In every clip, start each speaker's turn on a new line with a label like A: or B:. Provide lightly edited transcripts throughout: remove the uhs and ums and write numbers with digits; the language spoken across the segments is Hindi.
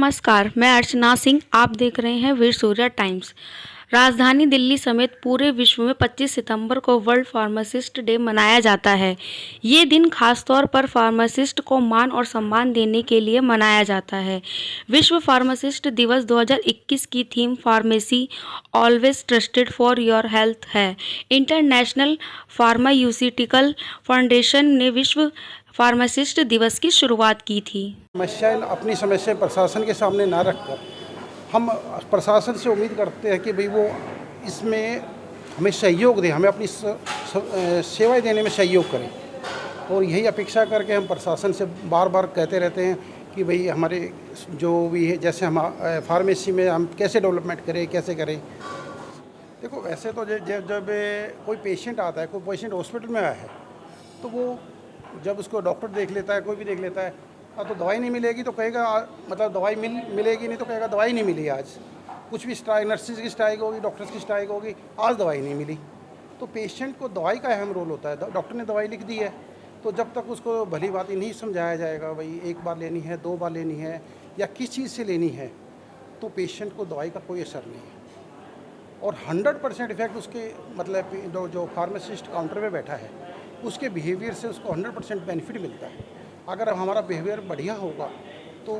A: नमस्कार, मैं अर्चना सिंह। आप देख रहे हैं वीर सूर्या टाइम्स। राजधानी दिल्ली समेत पूरे विश्व में 25 सितंबर को वर्ल्ड फार्मासिस्ट डे मनाया जाता है। ये दिन खासतौर पर फार्मासिस्ट को मान और सम्मान देने के लिए मनाया जाता है। विश्व फार्मासिस्ट दिवस 2021 की theme pharmacy always trusted for your health है। इंटरनेशनल फार्मास्यूटिकल फाउंडेशन ने विश्व फार्मासिस्ट दिवस की शुरुआत की थी।
B: अपनी समस्या प्रशासन के सामने ना रखकर हम प्रशासन से उम्मीद करते हैं कि भाई वो इसमें हमें सहयोग दे, हमें अपनी सेवाएं देने में सहयोग करें। और यही अपेक्षा करके हम प्रशासन से बार बार कहते रहते हैं कि भाई हमारे जो भी है, जैसे हम फार्मेसी में हम कैसे डेवलपमेंट करें, कैसे करें। देखो, वैसे तो जब कोई पेशेंट आता है, कोई पेशेंट हॉस्पिटल में आया है, तो वो जब उसको डॉक्टर देख लेता है, कोई भी देख लेता है, तो दवाई नहीं मिलेगी तो कहेगा, मतलब दवाई मिलेगी नहीं तो कहेगा दवाई नहीं मिली आज। कुछ भी स्ट्राइक, नर्सिस की स्ट्राइक होगी, डॉक्टर्स की स्ट्राइक होगी, आज दवाई नहीं मिली। तो पेशेंट को दवाई का अहम रोल होता है। डॉक्टर ने दवाई लिख दी है, तो जब तक उसको भली बात नहीं समझाया जाएगा भाई एक बार लेनी है, 2 बार लेनी है या किस चीज़ से लेनी है, तो पेशेंट को दवाई का कोई असर नहीं है। और 100% इफेक्ट उसके मतलब जो फार्मासिस्ट काउंटर पे बैठा है उसके बिहेवियर से उसको 100% बेनिफिट मिलता है। अगर हमारा बिहेवियर बढ़िया होगा तो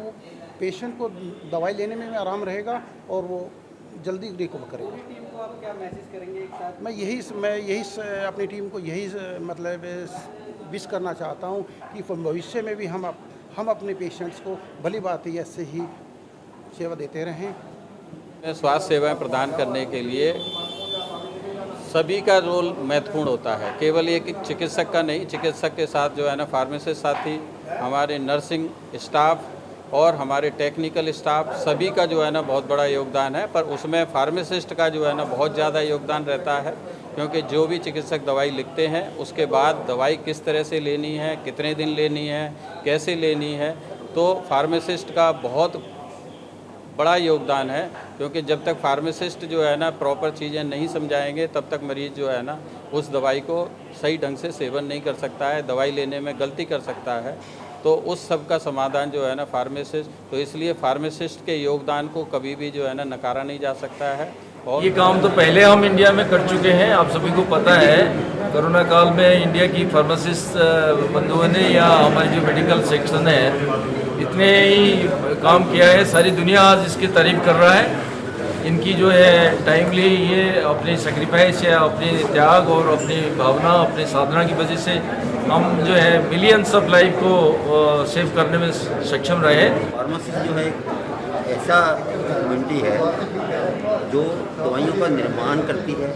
B: पेशेंट को दवाई लेने में आराम रहेगा और वो जल्दी रिकवर करेगा।
C: टीम को आप क्या मैसेज करेंगे एक साथ?
B: मैं यही अपनी टीम को यही मतलब विश करना चाहता हूँ कि भविष्य में भी हम अपने पेशेंट्स को भली बात ही ऐसे ही सेवा देते रहें।
D: स्वास्थ्य सेवाएं प्रदान करने के लिए सभी का रोल महत्वपूर्ण होता है। केवल एक चिकित्सक का नहीं, चिकित्सक के साथ जो है ना फार्मासिस्ट साथी, हमारे नर्सिंग स्टाफ और हमारे टेक्निकल स्टाफ, सभी का जो है ना बहुत बड़ा योगदान है। पर उसमें फार्मासिस्ट का जो है ना बहुत ज़्यादा योगदान रहता है, क्योंकि जो भी चिकित्सक दवाई लिखते हैं उसके बाद दवाई किस तरह से लेनी है, कितने दिन लेनी है, कैसे लेनी है, तो फार्मासिस्ट का बहुत बड़ा योगदान है। क्योंकि जब तक फार्मासिस्ट जो है ना प्रॉपर चीज़ें नहीं समझाएंगे तब तक मरीज़ जो है ना उस दवाई को सही ढंग से सेवन नहीं कर सकता है, दवाई लेने में गलती कर सकता है। तो उस सब का समाधान जो है ना फार्मासिस्ट, तो इसलिए फार्मासिस्ट के योगदान को कभी भी जो है ना नकारा नहीं जा सकता है। और
E: ये काम तो पहले हम इंडिया में कर चुके हैं, आप सभी को पता है। कोरोना काल में इंडिया की फार्मासिस्ट बंधुओं ने या हमारे जो मेडिकल सेक्शन है इतने ही काम किया है। सारी दुनिया आज इसकी तारीफ कर रहा है। इनकी जो है टाइमली ये अपनी सेक्रीफाइस या अपनी त्याग और अपनी भावना, अपनी साधना की वजह से हम जो है मिलियंस ऑफ लाइफ को सेव करने में सक्षम रहे।
F: फार्मासिस्ट जो है ऐसा कम्युनिटी है जो दवाइयों का निर्माण करती है,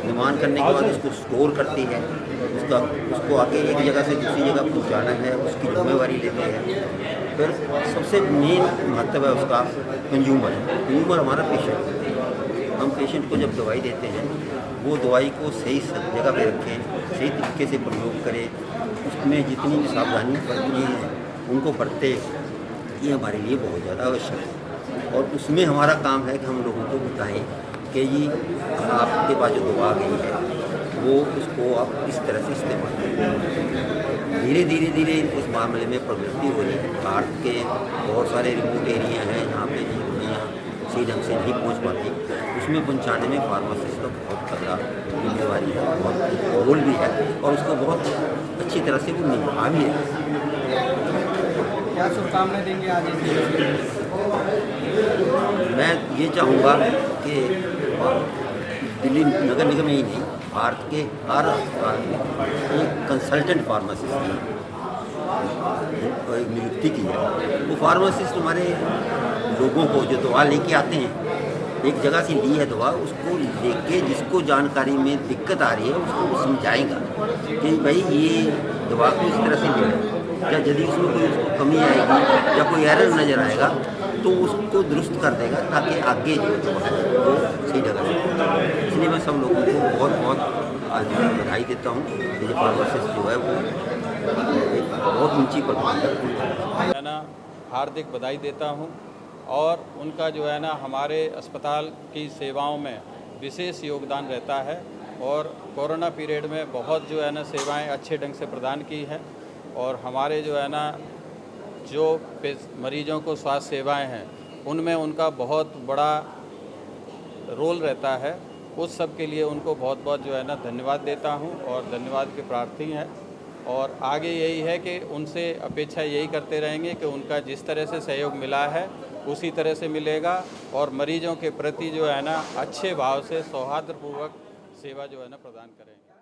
F: निर्माण करने के बाद उसको स्टोर करती है, उसको आगे एक जगह से दूसरी जगह पहुंचाना है, उसकी जिम्मेवारी लेते हैं। फिर सबसे मेन महत्व है उसका कंज्यूमर हमारा पेशेंट। हम पेशेंट को जब दवाई देते हैं वो दवाई को सही जगह पे रखें, सही तरीके से प्रयोग करें, उसमें जितनी भी सावधानी बरतनी है उनको बरते, ये हमारे लिए बहुत ज़्यादा आवश्यक है। और उसमें हमारा काम है कि हम लोगों को बताएं कि जी आपके पास जो दवा गई है वो उसको आप इस तरह से इस्तेमाल करें। धीरे इस मामले में प्रगति हो रही है। भारत के बहुत सारे रिमोट एरिया हैं जहाँ पे दवाइयाँ सही ढंग से नहीं पहुँच पाती, उसमें पहुँचाने में फार्मासिस्ट का बहुत तगड़ा जिम्मेवारी है, बहुत रोल भी है और उसको बहुत अच्छी तरह से वो निभा भी है।
C: क्या शुभकामनाएं देंगे आज इस दिवस के लिए?
F: मैं ये चाहूँगा कि दिल्ली नगर निगम ही नहीं, भारत के हर अस्पताल में एक कंसल्टेंट फार्मासिस्ट की नियुक्ति की है। वो फार्मासिस्ट हमारे लोगों को जो दवा लेके आते हैं, एक जगह से ली है दवा, उसको लेके जिसको जानकारी में दिक्कत आ रही है उसको वो समझाएगा कि भाई ये दवा को इस तरह से लेना, या यदि उसमें कोई उसको कमी आएगी या कोई एरर नज़र आएगा तो उसको दुरुस्त कर देगा ताकि आगे जो दवा है वो सही ढंग से। इसलिए मैं सब लोगों को बहुत आज बधाई देता हूँ। ये फार्मासिस्ट जो है वो एक बहुत ऊंची पदवी
D: है ना, हार्दिक बधाई देता हूँ। और उनका जो है ना हमारे अस्पताल की सेवाओं में विशेष योगदान रहता है और कोरोना पीरियड में बहुत जो है ना सेवाएं अच्छे ढंग से प्रदान की हैं। और हमारे जो है ना जो मरीजों को स्वास्थ्य सेवाएं हैं उनमें उनका बहुत बड़ा रोल रहता है, उस सब के लिए उनको बहुत बहुत जो है ना धन्यवाद देता हूं और धन्यवाद के प्रार्थी हैं। और आगे यही है कि उनसे अपेक्षा यही करते रहेंगे कि उनका जिस तरह से सहयोग मिला है उसी तरह से मिलेगा और मरीजों के प्रति जो है ना अच्छे भाव से सौहार्दपूर्वक सेवा जो है ना प्रदान करेंगे।